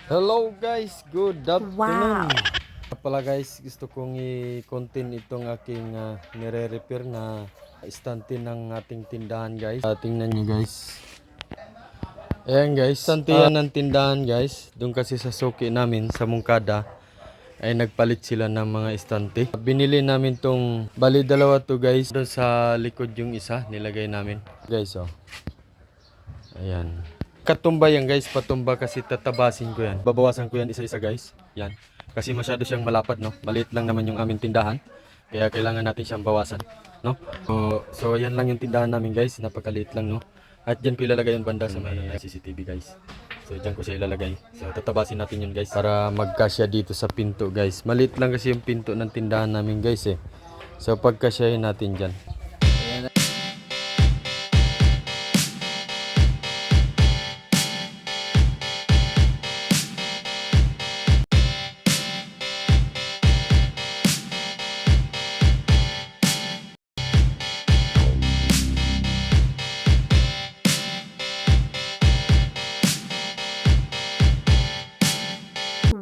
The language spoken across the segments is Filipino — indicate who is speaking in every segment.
Speaker 1: Hello guys, good
Speaker 2: Wow!
Speaker 1: afternoon. Pala guys, gusto kong i-content itong aking nire-repair na istante ng ating tindahan guys. Tingnan nyo guys. Ayan guys, istante yan ng tindahan guys. Doon kasi sa suki namin sa Mungkada ay nagpalit sila ng mga istante. Binili namin tong, bali dalawa to guys. Doon sa likod yung isa, nilagay namin. Guys oh. Ayan. Katumba yan guys, patumba kasi tatabasin ko yan. Babawasan ko yan isa-isa guys. Yan. Kasi masyado siyang malapad no. Maliit lang naman yung aming tindahan. Kaya kailangan natin siyang bawasan. No? So yan lang yung tindahan namin guys. Napakaliit lang no. At dyan ko ilalagay yung banda sa may CCTV guys. So dyan ko siya ilalagay. So tatabasin natin yun guys. Para magkasya dito sa pinto guys. Maliit lang kasi yung pinto ng tindahan namin guys eh. So pagkasyahin natin dyan.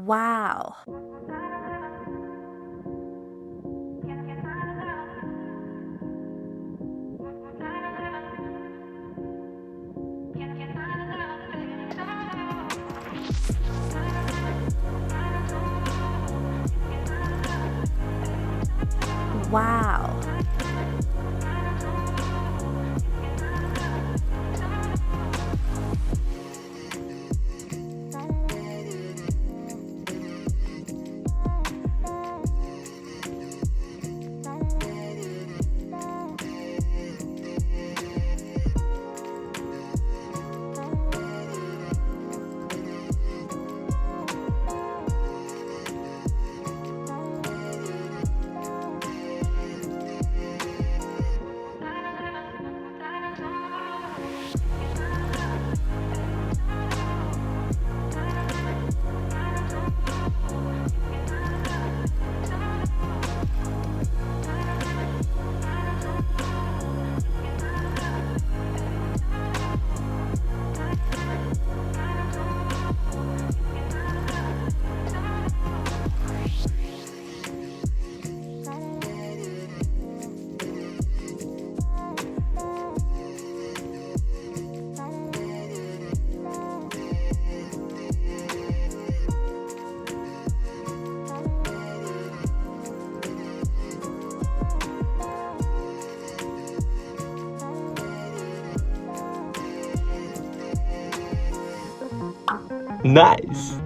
Speaker 2: Wow! Wow!
Speaker 3: Nice.